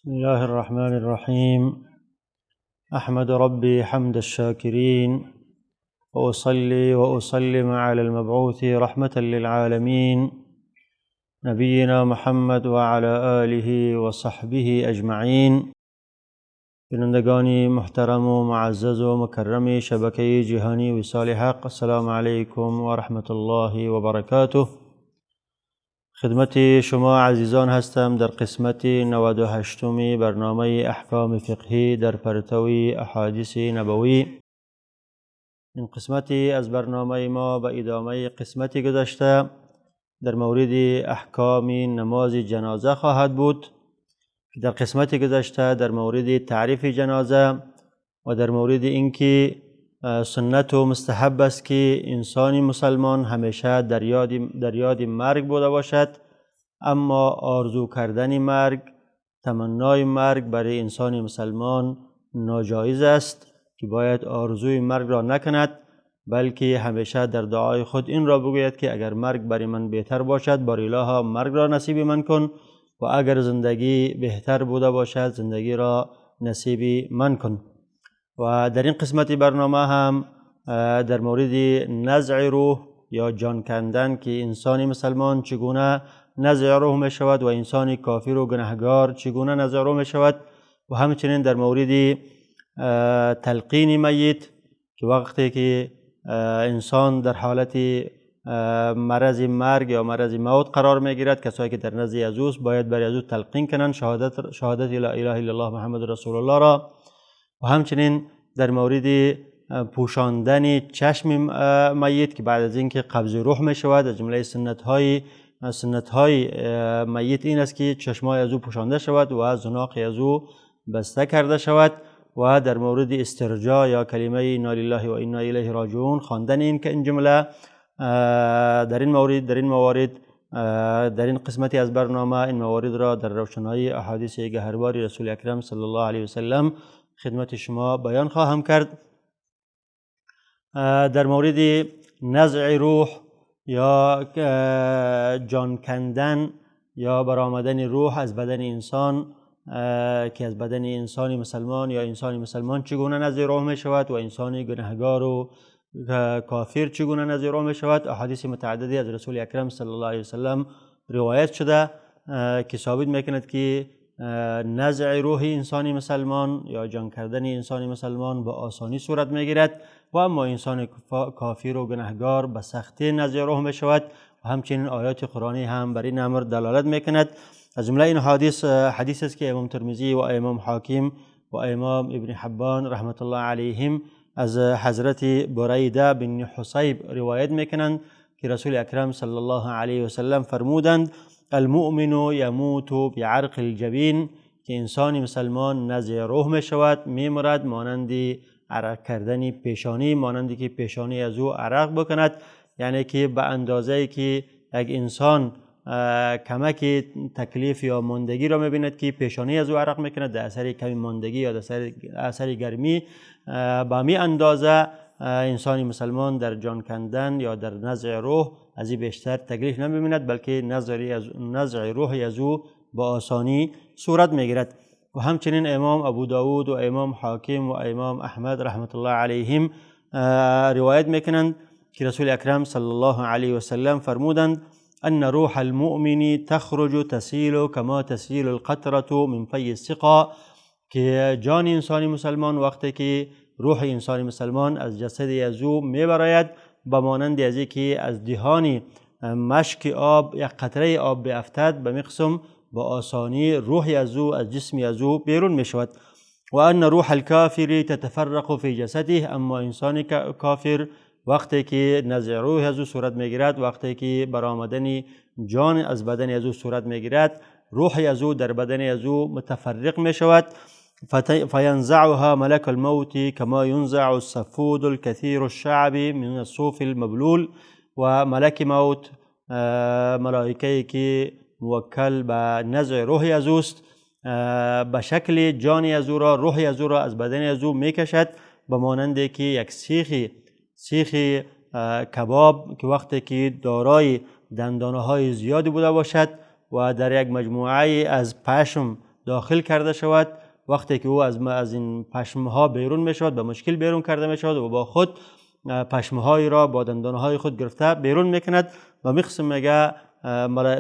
بسم الله الرحمن الرحيم. أحمد ربي حمد الشاكرين، وأصلي وأسلم على المبعوث رحمة للعالمين نبينا محمد وعلى آله وصحبه أجمعين. بینندگان محترم و معزز و مکرم شبکه جهانی وصال حق، السلام علیکم و رحمت الله و برکاته. خدمت شما عزیزان هستم در قسمت 98 برنامه احکام فقهی در پرتو احادیث نبوی. این قسمتی از برنامه ما به ادامه قسمتی گذشته در مورد احکام نماز جنازه خواهد بود. در قسمت گذشته در مورد تعریف جنازه و در مورد اینکه سنت و مستحب است که انسان مسلمان همیشه در یاد مرگ بوده باشد، اما آرزو کردن مرگ، تمنای مرگ برای انسان مسلمان ناجایز است که باید آرزوی مرگ را نکند، بلکه همیشه در دعای خود این را بگوید که اگر مرگ برای من بهتر باشد باری الها مرگ را نصیب من کن، و اگر زندگی بهتر بوده باشد زندگی را نصیب من کن. و در این قسمت برنامه هم در مورد نزع روح یا جان کندن که انسان مسلمان چگونه نزع روح می شود و انسان کافر و گناهگار چگونه نزع روح می شود، و همچنین در مورد تلقین میت که وقتی که انسان در حالت مرض مرگ یا مرض موت قرار می گیرد، کسایی که در نزد از اوست باید برای از او تلقین کنند شهادت لا اله الا الله محمد رسول الله را. و همچنین در مورد پوشاندن چشم میت که بعد از اینکه قبض روح می شود، از جمله سنت های میت این است که چشمای از او پوشانده شود و زناق از او بسته کرده شود. و در مورد استرجاع یا کلمه انا لله و انا الیه راجعون خواندن این جمله در این قسمتی از برنامه این موارد را در روشنایی احادیث گهربار رسول اکرم صلی الله علیه و سلم خدمت شما بیان خواهم کرد. در مورد نزع روح یا جان کندن یا برآمدن روح از بدن انسان که از بدن انسان مسلمان یا انسان مسلمان چگونه نزع روح می شود و انسان گناهگار و کافر چگونه نزع روح می شود، احادیث متعددی از رسول اکرم صلی الله علیه و سلم روایت شده که ثابت میکند که نزع روح انسان مسلمان یا جان کردن انسان مسلمان با آسانی صورت میگیرد، و اما انسان کافر و گناهگار به سختی نزع روح می شود. و همچنین آیات قرآنی هم بر این امر دلالت میکند. از جمله این حدیث است که امام ترمذی و امام حاکم و امام ابن حبان رحمت الله علیهم از حضرت بریده بن حصیب روایت میکنند که رسول اکرم صلی الله علیه و سلم فرمودند المؤمن یموت بعرق الجبین، که انسان مسلمان نزع روح می شود، میمرد مانند عرق کردن پیشانی، مانندی که پیشانی از او عرق بکند، یعنی که به اندازه‌ای که یک انسان کمک تکلیف یا ماندگی را می‌بیند که پیشانی از او عرق میکند در اثر کمی ماندگی یا در اثر گرمی، با می اندازه انسان مسلمان در جان کندن یا در نزع روح از این بیشتر تکلیف نمی‌بیند، بلکه نزع روح از او با آسانی صورت میگیرد. و همچنین امام ابو داود و امام حاکم و امام احمد رحمت الله علیهم روایت میکنند که رسول اکرم صلی الله علیه و سلم فرمودند ان روح المؤمن تخرج تسیل کما تسیل القطره من فی السقا، که جان انسان مسلمان وقتی که روح انسان مسلمان از جسد از او میبراید به مانند از اینکه از دهان مشک آب یک قطره آب بیفتد به مقسم با آسانی روح از او از جسم از او بیرون می شود. و ان روح الکافر تتفرق فی جسده، اما انسان کافر وقتی که نزع روح از او صورت می گیرد، وقتی که برآمدن جان از بدن از او صورت می گیرد، روح از او در بدن از او متفرق می شود. فینزعها ملک الموت کما ینزع السفود الكثیر الشعب من الصوف المبلول، و ملک موت ملائکه‌ای که موکل به نزع روح از اوست به شکل جان از او را، روح از او را از بدن از او میکشد به مانند که یک سیخ کباب که وقتی که دارای دندانه های زیادی بوده باشد و در یک مجموعه از پشم داخل کرده شود. وقتی که او از این پشمها بیرون می شود، به مشکل بیرون کرده می شود و با خود پشمهای را با دندانهای خود گرفته بیرون می کند و میقسم میگه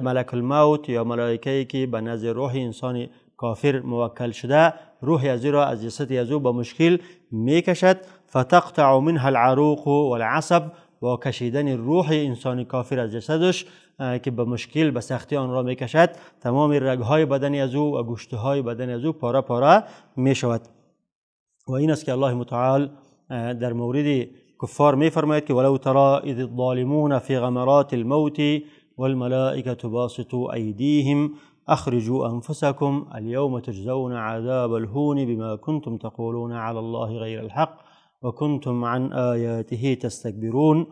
ملک الموت یا ملائکه‌ای که به نزد روح انسان کافر موکل شده، روح از را از جسد از او با مشکل میکشد. فتقطع منها العروق والعصب، با کشیدن روح انسان کافر از جسدش که به مشکل به سختی آن را میکشد، تمام رگهای بدن از او و گوشتهای بدن از او پاره پاره میشود. و این است که الله متعال در مورد کفار میفرماید که ولو ترى اذ الظالمون في غمرات الموت والملائكة باسطوا أيديهم أخرجوا أنفسكم اليوم تجزون عذاب الهون بما كنتم تقولون على الله غير الحق وكنتم عن آياته تستكبرون.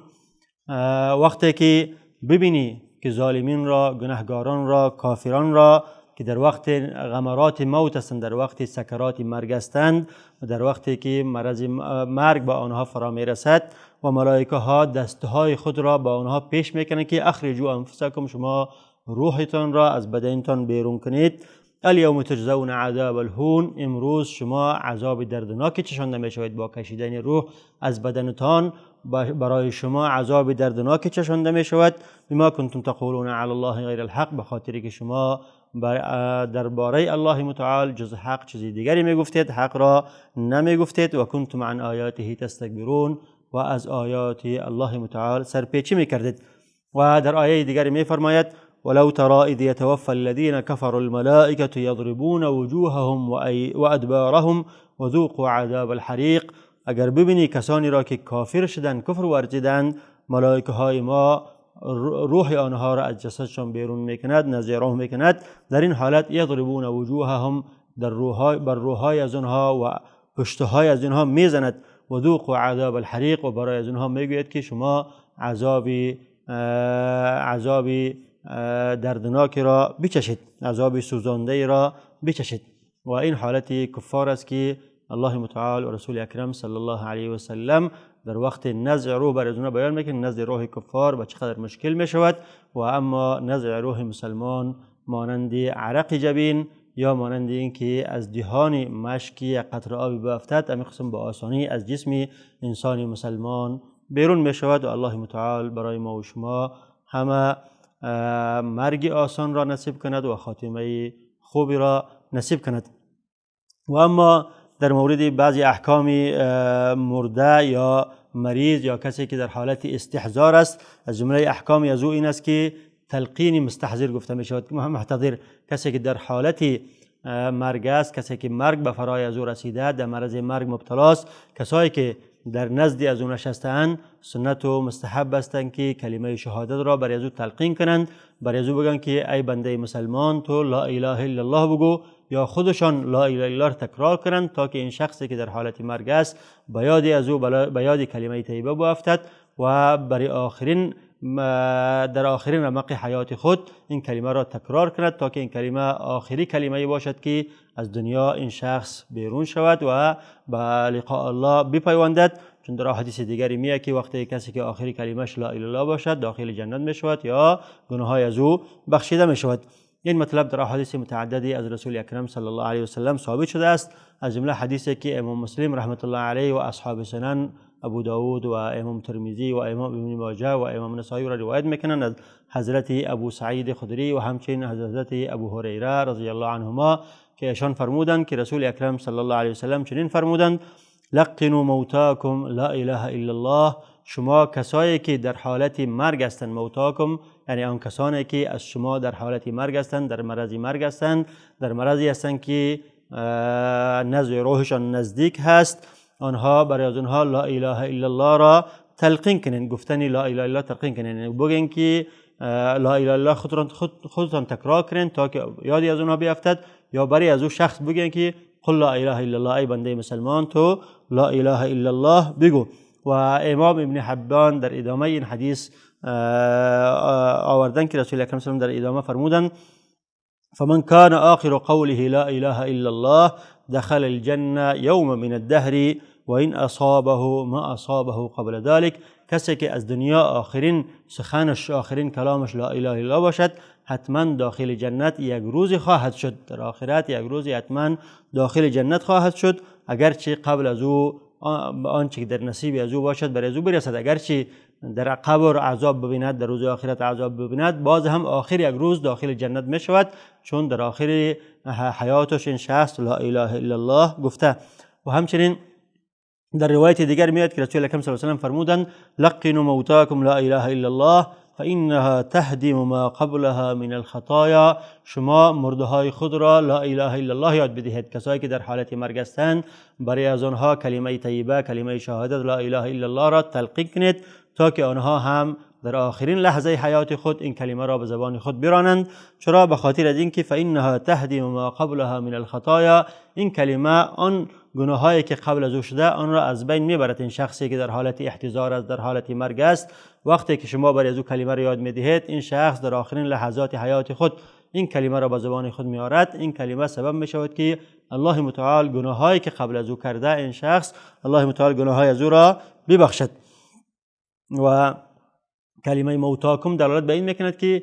وقتی که ببینی که ظالمین را، گناهگاران را، کافران را که در وقت غمرات موت هستند، در وقت سکرات مرگ هستند و در وقتی که مرض مرگ به آنها فرا میرسد و ملائکه ها دستهای خود را به آنها پیش میکنند که اخرجوا انفسکم، شما روحتان را از بدنتان بیرون کنید. الیوم تجزون عذاب الهون، امروز شما عذاب دردناکی چشانده میشوید. با کشیدن روح از بدنتان برای شما عذاب دردناکی چشانده میشود. بما کنتم تقولون علی الله غیر الحق، به خاطری که شما درباره الله متعال جز حق چیزی دیگری میگفتید، حق را نمیگفتید. و کنتم عن آیاته تستكبرون، و از آیات الله متعال سرپیچی میکردید. و در آیه دیگری میفرماید ولو ترى اذ يتوفى الذين كفروا الملائكة يضربون وجوههم وادبارهم وذوقوا عذاب الحريق. اگر ببینی کسانی را که کافر شدند، کفر ورزیدند، ملائکه های ما روح آنها را از جسدشان بیرون میکند، نزد روح میکند. در این حالت یضربون وجوههم، بر روحهای از آنها و پشتهای از آنها میزند. و ذوقوا عذاب الحریق، و برای از آنها میگوید که شما عذاب دردناکی را بچشید، عذاب سوزانده را بچشید. و این حالت کفار است که الله متعال و رسول اکرم صلی الله علیه و سلم در وقت نزع روح بر از بیان میکنه. نزع روح کفار به چقدر مشکل میشود، و اما نزع روح مسلمان مانند عرق جبین یا مانند این که از دهان مشکی قطره آبی بافتد، امی قسم با آسانی از جسم انسان مسلمان بیرون میشود. و الله متعال برای ما و شما همه مرگ آسان را نصیب کند و خاتمه خوبی را نصیب کند. و اما در مورد بعضی احکام مرده یا مریض یا کسی که در حالت استحضار است، از جمله احکامی از او این است که تلقین مستحضر گفته می شود. محتضر، کسی که در حالت مرگ است، کسی که مرگ به فرای از او رسیده، در مرض مرگ مبتلا است، کسایی که در نزدی از او نشستند، سنت و مستحب هستند که کلمه شهادت را برای از او تلقین کنند، برای از او بگن که ای بنده مسلمان تو لا اله الا الله بگو، یا خودشان لا اله الا الله تکرار کنند تا که این شخصی که در حالت مرگ است به یاد از او به یاد کلمه طیبه بیفتد و برای در آخرین رمق حیات خود این کلمه را تکرار کند تا که این کلمه آخری کلمه باشد که از دنیا این شخص بیرون شود و به لقاء الله بپیوندد. چون در حدیث دیگری میگه که وقتی کسی که آخری کلمش لا اله الا الله باشد داخل جنت میشود یا گناههای از او بخشیده میشود. این مطلب در احادیث متعددی از رسول اکرم صلی الله علیه و سلم ثابت شده است. از جمله حدیثی که امام مسلم رحمت الله علیه و اصحاب سنن ابو داود و امام ترمذی و امام ابن ماجه و امام نسائی را روایت میکنند از حضرت ابو سعید خدری و همچنین حضرت ابو هریره رضی الله عنهما که ایشان فرمودند که رسول اکرم صلی الله علیه و سلم چنین فرمودند: لقنوا موتاکم لا اله الا الله. شما کسایی که در حالت مرگ هستند، موتاکم یعنی آن کسانی که از شما در حالت مرگ هستند، در مرض مرگ هستند، در مرضی هستند که نزع روحشان نزدیک هست، آنها برای از آنها لا اله الا الله را تلقین کنین، گفتن لا اله الا الله تلقین کنین، بگین که لا اله الا الله خودتان تکرار کنین تا که یادی از آنها بیفتد، یا برای از او شخص بگین که قل لا اله الا الله، ای بنده مسلمان تو لا اله الا الله بگو. و امام ابن حبان در ادامه این حدیث آوردن که رسول اکرم صلی الله علیه و سلم در ادامه فرمودند: فمن كان آخر قوله لا اله الا الله دخل الجنه یوم من الدهر وان اصابه ما اصابه قبل ذلك. کسی که از دنیا آخرین سخنش، آخرین کلامش لا اله الا الله باشد، حتما داخل جنت یک روز خواهد شد، در آخرت یک روز حتما داخل جنت خواهد شد، اگرچه قبل از او آنچه در نصیب از او باشد برای از او برسد. اگرچه در قبر عذاب ببیند، در روز آخرت عذاب ببیند، باز هم آخر یک روز داخل جنت می شود، چون در آخر حیاتش این شخص لا اله الا الله گفته. و همچنین در روایت دیگر میاد که رسول اکرم صلی الله علیه و آله فرمودند لقنوا موتاکم لا اله الا الله فانها تهدم ما قبلها من الخطایا. شما مرده های خود را لا اله الا الله یاد بدهید. کسایی که در حالت مرگ هستند برای از آنها کلمه طیبه، کلمه شهادت لا اله الا الله را تلقین کنید تا که آنها هم در آخرین لحظه حیات خود این کلمه را به زبان خود برانند. چرا؟ به خاطر از اینکه فانها تهدم ما قبلها من الخطایا، این کلمه آن گناهایی که قبل از او شده آن را از بین میبرد. این شخصی که در حالت احتضار است، در حالت مرگ است، وقتی که شما برای او کلمه را یاد میدهید، این شخص در آخرین لحظات حیات خود این کلمه را به زبان خود میآورد. این کلمه سبب میشود که الله متعال گناهایی که قبل از او کرده این شخص، الله متعال گناههای از او را ببخشد. و کلمه موتاکم دلالت به این میکند که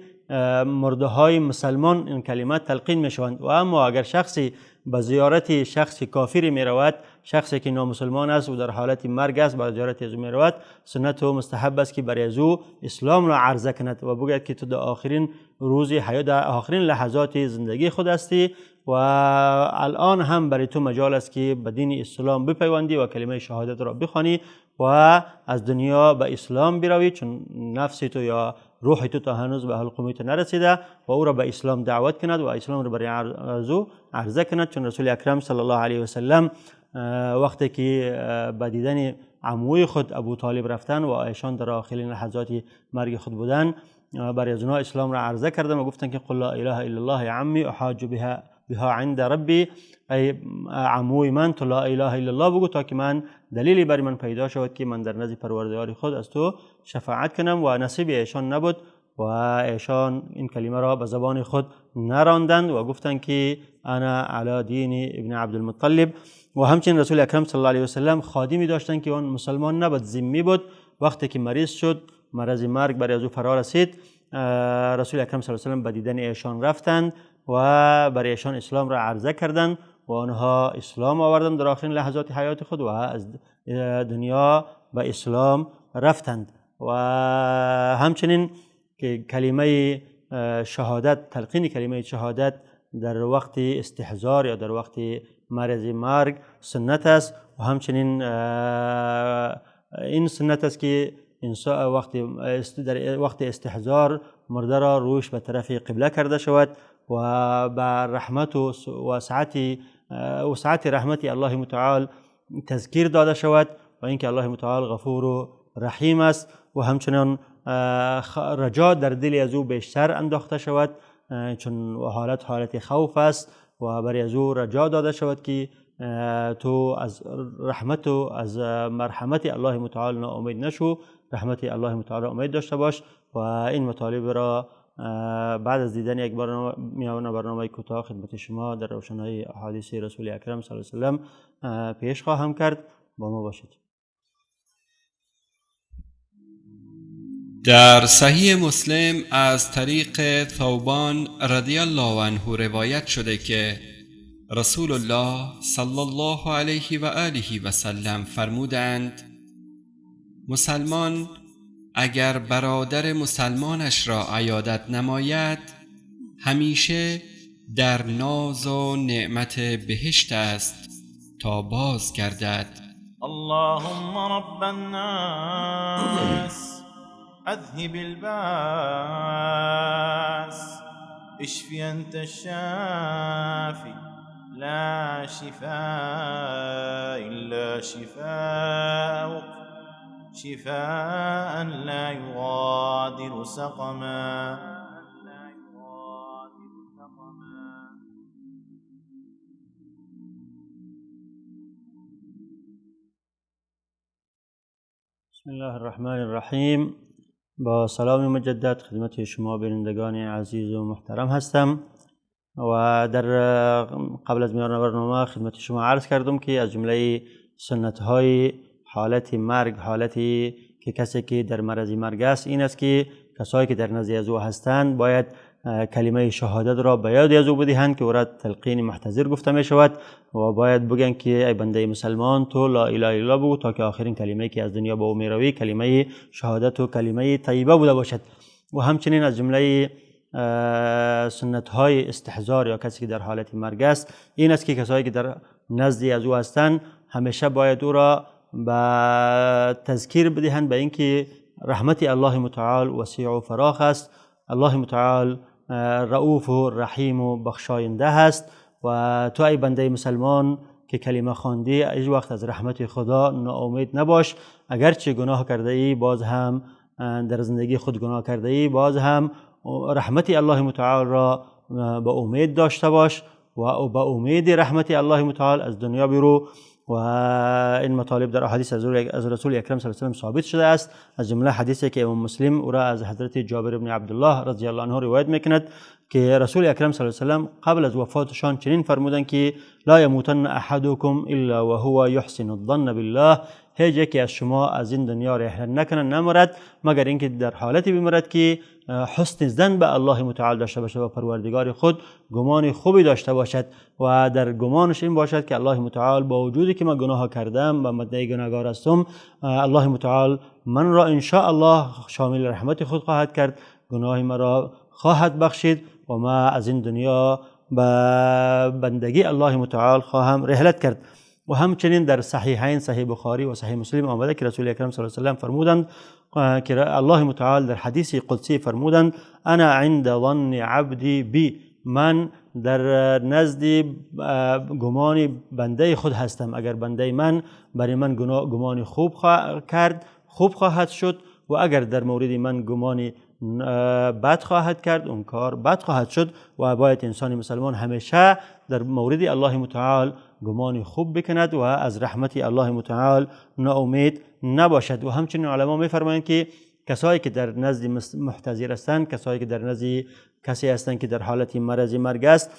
مرده های مسلمان این کلمه تلقین میشوند. و اما اگر شخصی به زیارت شخص کافری می رود، شخصی که نامسلمان است و در حالت مرگ است به زیارت از او می رود، سنت و مستحب است که برای از او اسلام را عرضه کند و بگوید که تو در آخرین روز حیات، در آخرین لحظات زندگی خود هستی و الان هم برای تو مجال است که به دین اسلام بپیوندی و کلمه شهادت را بخوانی و از دنیا به اسلام بروی، چون نفس تو یا روح تو تا هنوز به حلقوم تو نرسیده، و او را به اسلام دعوت کند و اسلام را برای او عرضه کند. چون رسول اکرم صلی الله علیه و سلم وقتی که به دیدن عموی خود ابو طالب رفتن و ایشان در آخرین لحظات مرگ خود بودن، برای از اونها اسلام را عرضه کردن و گفتن که قل لا اله الا الله عمی احاج بها عند ربی، ای عموی من تو لا اله الا الله بگو تا که من دلیلی برای من پیدا شود که من در نزد پروردگار خود از تو شفاعت کنم. و نصیب ایشان نبود و ایشان این کلمه را به زبان خود نراندند و گفتند که انا علی دین ابن عبدالمطلب. و همچنین رسول اکرم صلی الله علیه و سلم خادمی داشتند که آن مسلمان نبود، ذمی بود. وقتی که مریض شد، مرض مرگ برای از او فرا رسید، رسول اکرم صلی الله علیه و سلم به دیدن ایشان رفتند و برای ایشان اسلام را عرضه کردند و آنها اسلام آوردند در آخرین لحظات حیات خود و از دنیا به اسلام رفتند. و همچنین که کلمه شهادت، تلقین کلمه شهادت در وقت استحضار یا در وقت مرض مرگ سنت است. و همچنین این سنت است که انسان وقت استحضار مرده را روش به طرف قبله کرده شود و به رحمت و وسعت رحمت الله متعال تذکیر داده شود و اینکه الله متعال غفور و رحیم است. و همچنان رجا در دل از او بیشتر انداخته شود، چون حالت خوف است و برای از او رجا داده شود که تو از رحمت و از مرحمت الله متعال ناامید نشو، رحمت الله متعال امید داشته باش. و این مطالب را بعد از دیدن یک برنامه کوتاه خدمت شما در روشنایی احادیث رسول اکرم صلی الله علیه و سلم پیش خواهم کرد. با ما باشید. در صحیح مسلم از طریق ثوبان رضی الله عنه روایت شده که رسول الله صلی الله علیه و آله و سلم فرمودند مسلمان اگر برادر مسلمانش را عیادت نماید همیشه در ناز و نعمت بهشت است تا باز گردد. اللهم رب الناس اذهب الباس اشفي انت الشافي لا شفاء الا شفاءك شفاء لا يغادر سقما. بسم الله الرحمن الرحیم. با سلام مجدد خدمت شما بینندگان عزیز و محترم هستم و در قبل از میان برنامه خدمت شما عرض کردم که از جمله سنت های حالت مرگ، حالتی که کسی که در مرض مرگ است، این است که کسایی که در نزد از او هستند باید کلمه شهادت را به یاد از او بدهند که او را تلقین محتضر گفته می شود و باید بگن که ای بنده مسلمان تو لا اله الا الله بگو تا که آخرین کلمه که از دنیا به او می روی کلمه شهادت و کلمه طیبه بوده باشد. و همچنین از جمله سنت های استحضار یا کسی که در حالت مرگ است این است که کسایی که در نزدی از او هستند همیشه باید او را به تذکیر بدهند به اینکه رحمت الله متعال وسیع و فراخ است. الله متعال رؤوف و رحیم و بخشاینده است و تو ای بنده مسلمان که کلمه خواندی هیچ وقت از رحمت خدا ناامید نباش. اگرچه گناه کرده ای باز هم در زندگی خود گناه کرده ای باز هم رحمت الله متعال را به امید داشته باش و به امید رحمت الله متعال از دنیا برو. و این مطالب در احادیث از رسول اکرم صلی الله علیه و ثابت شده است. از جمله حدیثی که امام مسلم او را از حضرت جابر بن عبدالله رضی الله عنه روایت میکند که رسول اکرم صلی الله علیه و قبل از وفاتشان چنین فرمودند که لا یموتن احدکم الا وهو یحسن الظن بالله، هیچ یکی از شما از این دنیا رحلت نکنه نمرد مگر اینکه در حالتی بمیرد که حسن ظن به الله متعال داشته باشد و پروردگار خود گمان خوبی داشته باشد و در گمانش این باشد که الله متعال با وجودی که من گناه کردم و مدعی گناهکار هستم الله متعال من را ان شاء الله شامل رحمت خود خواهد کرد، گناه مرا خواهد بخشید و ما از این دنیا به بندگی الله متعال خواهم رحلت کرد. و همچنین در صحیحین صحیح بخاری و صحیح مسلم آمده که رسول اکرم صلی الله علیه و آله فرمودند که الله متعال در حدیث قدسی فرمودند انا عند ظن عبدی بی، من در نزد گمان بنده خود هستم. اگر بنده من برای من گمان خوب کرد خوب خواهد شد و اگر در مورد من گمان بد خواهد کرد اون کار بد خواهد شد. و باید انسان مسلمان همیشه در مورد الله متعال گمان خوب بکند و از رحمت الله متعال ناامید نباشد. و همچنین علما می‌فرمایند که کسایی که در نزد محتضر هستند، کسایی که در نزد کسی هستند که در حالت مرگ است،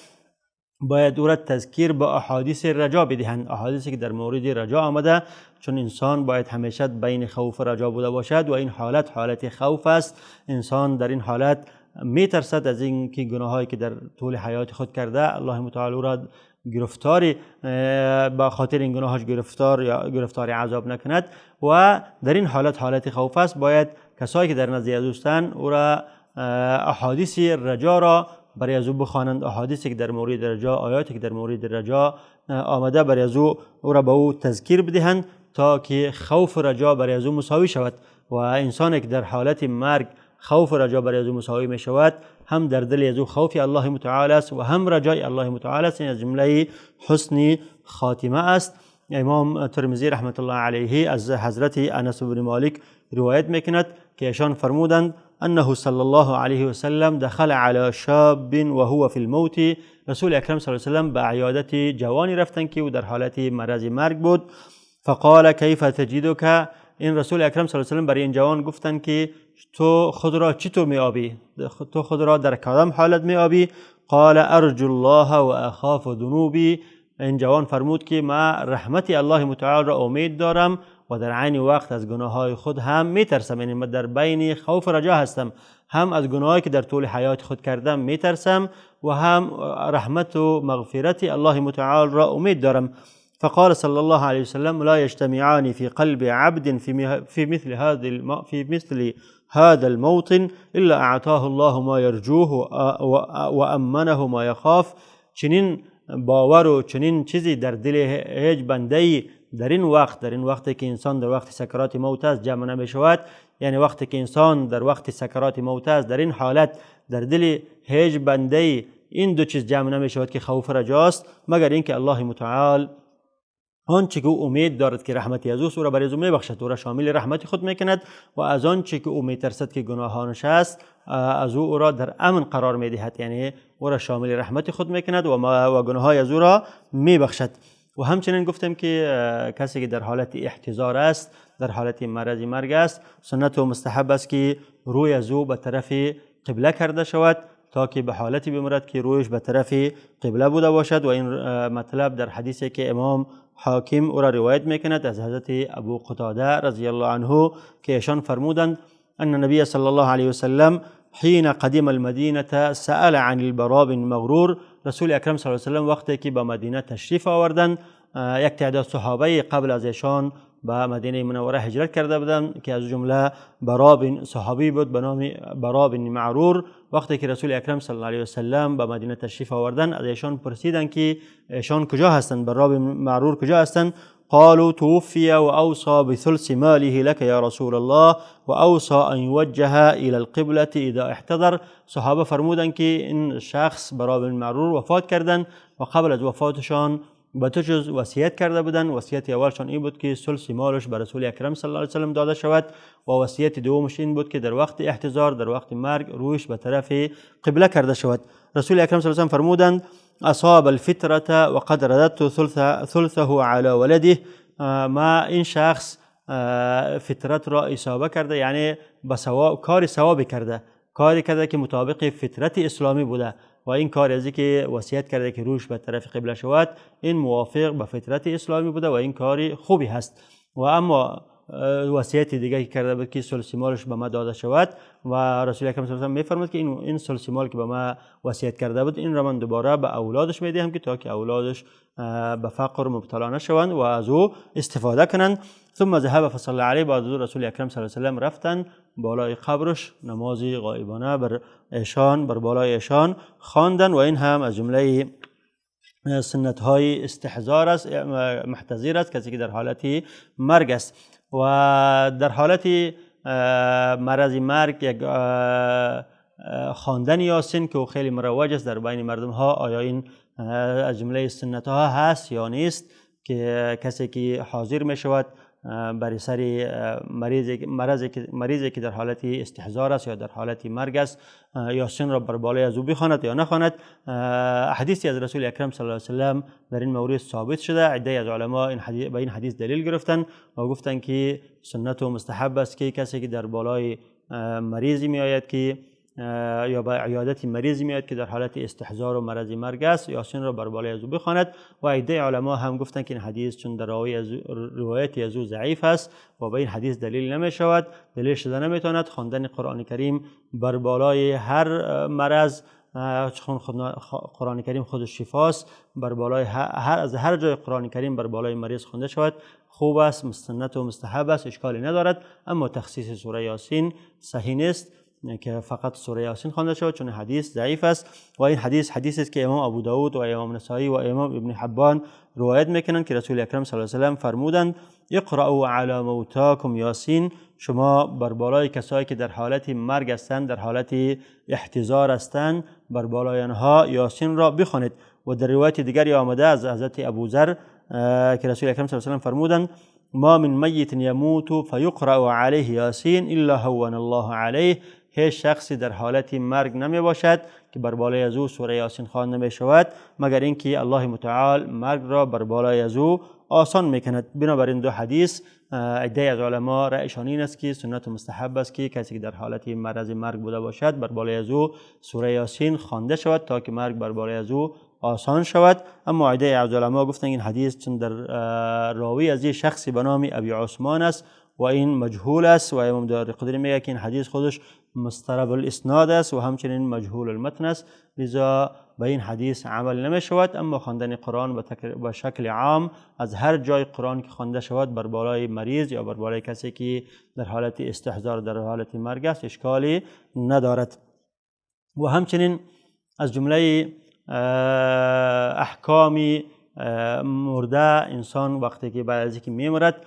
باید او را تذکیر با احادیث رجا بدهند، احادیثی که در مورد رجا آمده، چون انسان باید همیشه بین خوف و رجا بوده باشد و این حالت خوف است. انسان در این حالت میترسد از این که گناهایی که در طول حیات خود کرده الله متعال او را گرفتاری با خاطر این گناهاش گرفتاری عذاب نکند و در این حالت خوف است. باید کسایی که در نزد دوستان او را احادیث رجا را برای از او بخوانند، احادیثی که در مورد رجا، آیاتی که در مورد رجا آمده برای از او را به او تذکیر بدهند تا که خوف و رجا برای از او مساوی شود. و انسانی که در حالت مرگ خوف و رجا برای از او مساوی می شود هم در دل از او خوف الله متعال است و هم رجای الله متعال است. این از جمله حسن خاتمه است. امام ترمذی رحمت الله علیه از حضرت انس بن مالک روایت میکند که ایشان فرمودند انه صلی الله علیه و سلم دخل علی شاب و هو فی الموت، رسول اکرم صلی الله علیه و سلم به عیادت جوانی رفتند که او در حالت مرض مرگ بود. فقال کیف تجدک، این رسول اکرم صلی الله علیه و سلم برای این جوان گفتند که تو خود را چطور میابی؟ تو خود را در کدام حالت میابی؟ قال ارجو الله و اخاف ذنوبی، این جوان فرمود که ما رحمت الله متعال را امید دارم و در عین وقت از گناههای خود هم میترسم. یعنی من در بین خوف و رجا هستم، هم از گناهایی که در طول حیات خود کردم میترسم و هم رحمت و مغفرت الله متعال را امید دارم. فقال صلی الله علیه وسلم لا یجتمعان فی قلب عبد فی مثل هذا الموطن الا اعطاه الله ما یرجوه و امنه ما یخاف. چنین باور و چنین چیزی در دل هیچ بنده در این وقتی که انسان در وقت سکرات موت است جمع نمی شود، یعنی وقتی که انسان در وقت سکرات موت است در این حالت در دل هیچ بنده این دو چیز جمع نمی شود که خوف رجاست، مگر اینکه الله متعال آنچه که او امید دارد که رحمتی از او را برای او میبخشد او را شامل رحمت خود میکند و از آنچه که او میترسد که گناهانش است از او را در امن قرار میدهد، یعنی او را شامل رحمت خود میکند و گناههای از او را میبخشد. و همچنین گفتم که کسی که در حالت احتضار است، در حالت مرگ است، سنت و مستحب است که روی از او به طرف قبله کرده شود تا که به حالتی بمیرد که رویش به طرف قبله بوده باشد. و این مطلب در حدیثی که امام حاکم او را روایت میکند از حضرت ابو قتاده رضی الله عنه که ایشان فرمودند ان نبی صلی الله علیه و سلم حين قدم المدینه سأل عن البراء بن مغرور. رسول اکرم صلی الله علیه و سلم وقتی که به مدینه تشریف آوردند، یک تعداد صحابه قبل از ایشان به مدینه منوره هجرت کرده بودند که از جمله صحابی بود به نام براء بن معرور. وقتی که رسول اکرم صلی الله علیه و سلم به مدینه تشریف آوردند، از ایشان پرسیدند که ایشان کجا هستند، براء بن معرور کجا هستند؟ قالوا توفي وأوصى بثلث ماله لك يا رسول الله وأوصى أن يوجه إلى القبلة إذا احتضر. صحابه فرمودند که این شخص براء بن معرور وفات کردند و قبل از وفاتشان به تو جز وصیت کرده بودند. وصیت اولشان این بود که ثلث مالش به رسول اکرم صلی الله علیه و سلم داده شود و وصیت دومش این بود که در وقت احتضار، در وقت مرگ، رویش به طرف قبله کرده شود. رسول اکرم صلی الله علیه و سلم فرمودند اصاب الفترة وقد رددت ثلثه على ولده. ما این شخص فطرت را اصابه کرده، یعنی کار ثوابی کرده، کاری کرده که مطابق فطرت اسلامی بوده و این کار ازی که وصیت کرده که روش به طرف قبله شود این موافق به فطرت اسلامی بوده و این کاری خوبی هست. و اما وصیت دیگه که کرده بود که ثلث مالش به ما داده شود و رسول اکرم صلی الله علیه و سلم میفرماد که این ثلث مال که به ما وصیت کرده بود این را من دوباره به اولادش میدهم که تا که اولادش به فقر مبتلا نشوند و از او استفاده کنند. ثم ذهب فصلى علیه. بعد از رسول اکرم صلی الله علیه و سلم رفتن بالای قبرش نماز غایبانه بر بالای ایشان خواندن و این هم از جمله سنت های استحضار است، محتضر است، کسی که در حالت مرگ است و در حالت مرض مرگ یک خواندن یاسین که خیلی مروج است در بین مردم ها، آیا این از جمله سنت ها هست یا نیست که کسی که حاضر می شود بر سر مریضی که در حالت استحضار است یا در حالت مرگ است یاسین را بر بالای از او بخواند یا نخواند. حدیثی از رسول اکرم صلی الله علیه و سلم در این مورد ثابت شده. عده از علما به این حدیث دلیل گرفتن و گفتن که سنت و مستحب است که کسی که در بالای مریضی می آید که یا به عیادت مریضی میاد که در حالت استحضار و مرض مرگ است یاسین را بر بالای از او بخواند. و عده علما هم گفتند که این حدیث چون در روایت از او ضعیف است و به این حدیث دلیل نمی شود، دلیل شده نمی تواند. خواندن قرآن کریم بر بالای هر مرض، چون قرآن کریم خودش شفاست، بر بالای هر جای قرآن کریم بر بالای مریض خوانده شود خوب است، مستند و مستحب است، اشکالی ندارد. اما تخصیص سوره یاسین صحیح نیست که فقط سوره یاسین خوانده شود، چون حدیث ضعیف است و این حدیثی است که امام ابو داود و امام نسائی و امام ابن حبان روایت میکنند که رسول اکرم صلی الله علیه و سلم فرمودند اقرأوا علی موتاکم یاسین. شما بر بالای کسایی که در حالت مرگ هستند، در حالت احتضار هستند، بر بالای آنها یاسین را بخوانید. و در روایت دیگری آمده از حضرت ابوذر که رسول اکرم صلی الله علیه و سلم فرمودند ما من میت یموت فیقرأ علیه یاسین الا هون الله علیه. هیچ شخصی در حالت مرگ نمی باشد که بر بالای از او سوره یاسین خوانده نمی شود مگر اینکه الله متعال مرگ را بر بالای از او آسان میکند. بنابراین دو حدیث عده از علما رأیشان این است که سنت و مستحب است که کسی که در حالت مرض مرگ بوده باشد بر بالای از او سوره یاسین خوانده شود تا که مرگ بر بالای از او آسان شود. اما عده از علما گفتند این حدیث چون در راوی از یک شخصی به نام ابی عثمان است و این مجهول است و امام دارقطنی میگه که این حدیث خودش مضطرب الاسناد است و همچنین مجهول المتن است، لذا به این حدیث عمل نمی شود. اما خواندن قرآن به شکل عام از هر جای قرآن که خوانده شود بر بالای مریض یا بر بالای کسی که در حالت استحضار در حالت مرگ است اشکالی ندارد. و همچنین از جمله احکام مرده انسان وقتی که بعد از اینکه میمیرد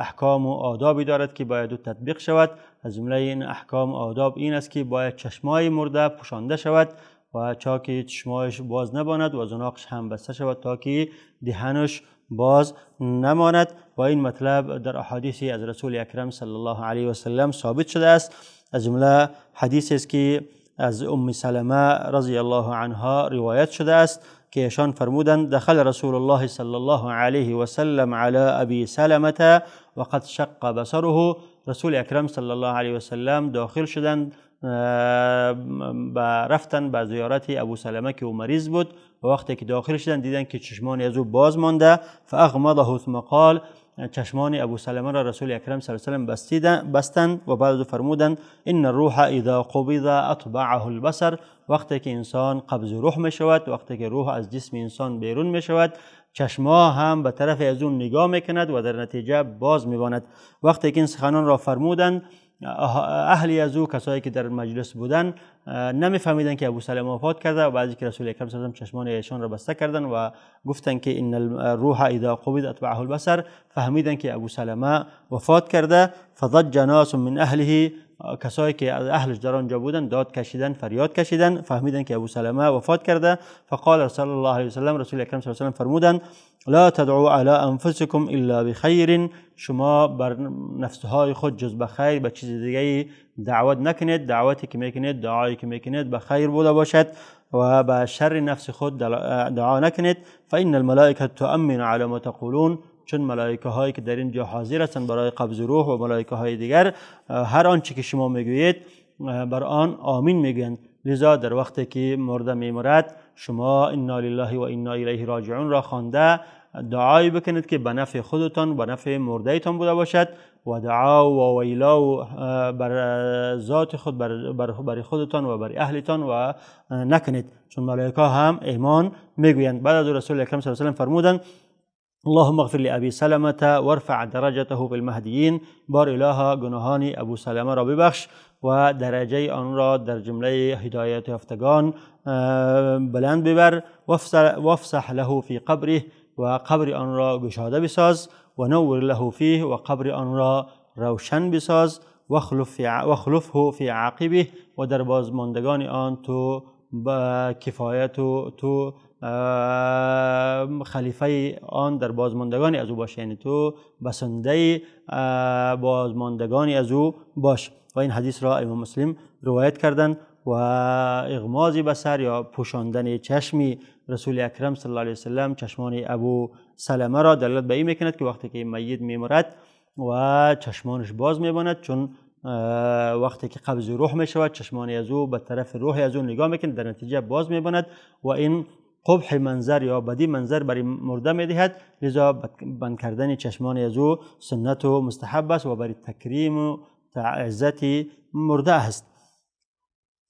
احکام و آدابی دارد که باید تطبیق شود. از جمله این احکام و آداب این است که باید چشمای مرده پوشانده شود و تا که چشمایش باز نماند و زناقش هم بسته شود تا که دهانش باز نماند. و این مطلب در احادیثی از رسول اکرم صلی الله علیه و سلم ثابت شده است. از جمله حدیثی است که از ام سلمه رضی الله عنها روایت شده است که ایشان فرمودند دخل رسول الله صلی الله علیه و سلم علی ابی سلمه و قد شق بصره. رسول اکرم صلی الله علیه و سلم داخل شدند رفتن به زیارت ابو سلمه که او مریض بود و وقتی که داخل شدند دیدن که چشمان از او باز مانده. فاغمضه ثم قال چشمان ابو سلمه را رسول اکرم صلی الله علیه و سلم بستند و بعد فرمودند ان الروح اذا قبض اطبعه البصر، وقتی که انسان قبض روح می شود، وقتی که روح از جسم انسان بیرون می شود، چشما هم به طرف از اون نگاه میکند و در نتیجه باز میماند. وقتی که این سخنان را فرمودند، اهلی از او، کسایی که در مجلس بودن، نمیفهمیدن که ابو سلمه وفات کرده و بعضی که رسول اکرم صلی الله علیه و چشمان ایشان را بسته کردن و گفتن که ان الروح اذا قبض اتبعه البصر، فهمیدن که ابو سلمه وفات کرده. فضج ناس من اهله، کسایی که از اهلش در آنجا بودن داد کشیدن، فریاد کشیدن، فهمیدن که ابو سلمه وفات کرده. فقال رسول الله علیه و سلم، رسول اکرم صلی الله علیه و سلم فرمودند لا تدعوا علی انفسکم الا بخیر، شما بر نفسهای خود جز به خیر به چیز دیگه دعوت نکنید، دعوتی که میکنید، دعایی که میکنید به خیر بوده باشد و به شر نفس خود دعا نکنید. فان الملائکه تؤمن علی ما تقولون، چون ملائکه هایی که در اینجا حاضر هستند برای قبض روح و ملائکه های دیگر هر آنچه که شما میگویید بر آن آمین میگویند. لذا در وقتی که مرده میمرد شما انا لله و انا الیه راجعون را خوانده دعایی بکنید که به نفع خودتان و نفع مرده ایتان بوده باشد و دعا و ویلا بر ذات خود، بر خودتان و بر اهلتان و نکنید، چون ملائکه هم ایمان میگویند. بعد از رسول اکرم صلی الله علیه و سلم فرمودند اللهم اغفر لأبي سلمة وارفع درجته في المهديين، بار الها گناهان ابو سلمه را ببخش و درجه آن را در جمله هدایت یافتگان بلند ببر، وافسح له في قبره، و قبر آن را گشاده بساز، و نور له فیه، و قبر آن را روشن بساز، واخلفه في عاقبه، و در بازماندگان آن تو کفایت و تو خلیفه آن در بازماندگانی از او باش، یعنی تو بسنده بازماندگانی از او باش. و این حدیث را امام مسلم روایت کردند. و اغماض بصر یا پوشاندن چشمی رسول اکرم صلی الله علیه و سلم چشمان ابو سلمه را دلالت به این میکند که وقتی که میت میمرد و چشمانش باز میماند، چون وقتی که قبض روح میشود چشمان از او به طرف روح از او نگاه میکنه، در نتیجه باز میماند و این قبح منظر یا بدی منظر برای مرده میدهد. لذا بند کردن چشمان از او سنت و مستحب است و برای تکریم و عزت مرده است.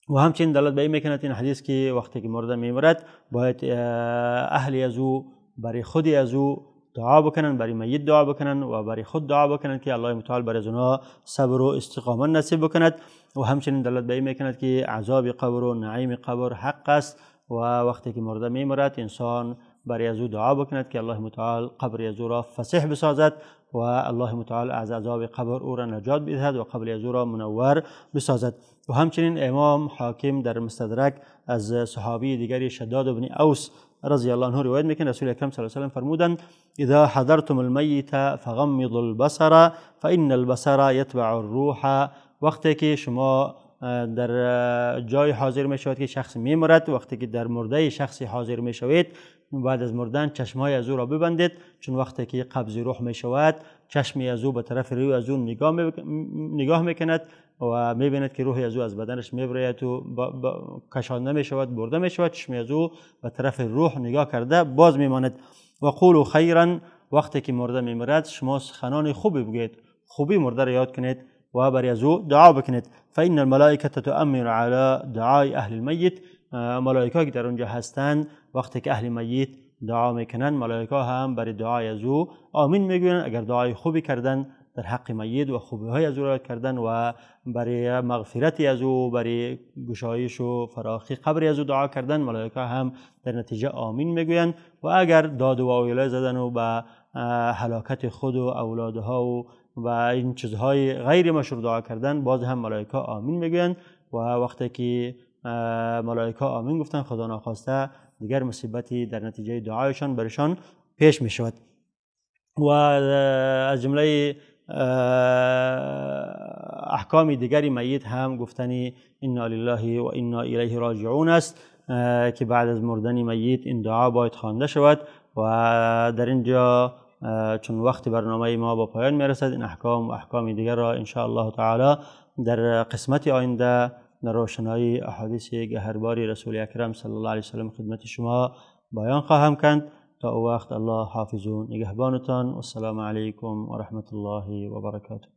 و همچنین دلالت به این میکند این حدیث که وقتی که مرده میمرد باید اهلی از او برای خودی از او دعا بکنن، برای میت دعا بکنن و برای خود دعا بکنن که الله متعال برای اونها صبر و استقامت نصیب بکند. و همچنین دلالت به این میکند که عذاب قبر و نعیم قبر حق است و وقتی که مرده میمرد انسان برای از او دعا بکند که الله متعال قبر از او را فسیح بسازد و الله متعال از عذاب قبر او را نجات بدهد و قبر از او را منور بسازد. و همچنین امام حاکم در مستدرک از صحابی دیگری شداد بن اوس رضی الله عنه روایت میکنه رسول اکرم صلی الله علیه و سلم فرمودند اذا حضرتم المیت فغمضوا البصر فان البصر یتبع الروح، وقتی که شما در جای حاضر می شود که شخص میمرد، وقتی که در مرده شخصی حاضر می شوید بعد از مردن چشمای از او را ببندید، چون وقتی که قبض روح می شود چشمی از او به طرف روی از او نگاه میکند و میبیند که روح از او از بدنش میبرید و کشانده می شود، برده می شود، چشمی از او به طرف روح نگاه کرده باز میماند. و قولوا خیرا، وقتی که مرده میمرد شما سخنان خوبی بگید، خوبی مرده را یاد کنید و برای از او دعا بکنید. فإن الملائکه تؤمن علی دعای اهل المیت، ملائکه که در اونجا هستند وقتی که اهل میت دعا میکنن ملائکه هم برای دعای از او آمین میگویند. اگر دعای خوبی کردن در حق میت و خوبی های از او را کردن و برای مغفرت از او، برای گشایش و فراخی قبر از او دعا کردن، ملائکه هم در نتیجه آمین میگویند. و اگر داد و اویلای زدن و به هلاکت خود و اولادها و این چیزهای غیر مشروع دعا کردن باز هم ملائکه آمین میگویند. و وقتی که ملائکه آمین گفتن خدا ناخواسته دیگر مصیبتی در نتیجه دعایشان برشان پیش می شود. و از جمله احکام دیگری میت هم گفتنی انا لله و انا الیه راجعون است که بعد از مردن میت این دعا باید خوانده شود. و در اینجا چون وقت برنامه ما با پایان میرسد این احکام و احکام دیگر را ان شاء الله تعالی در قسمت آینده در روشنایی احادیث گهرباری رسول اکرم صلی الله علیه و سلم خدمت شما بیان خواهم کرد. تا او وقت الله حافظون. نگهبانتان. والسلام علیکم و رحمت الله و برکاته.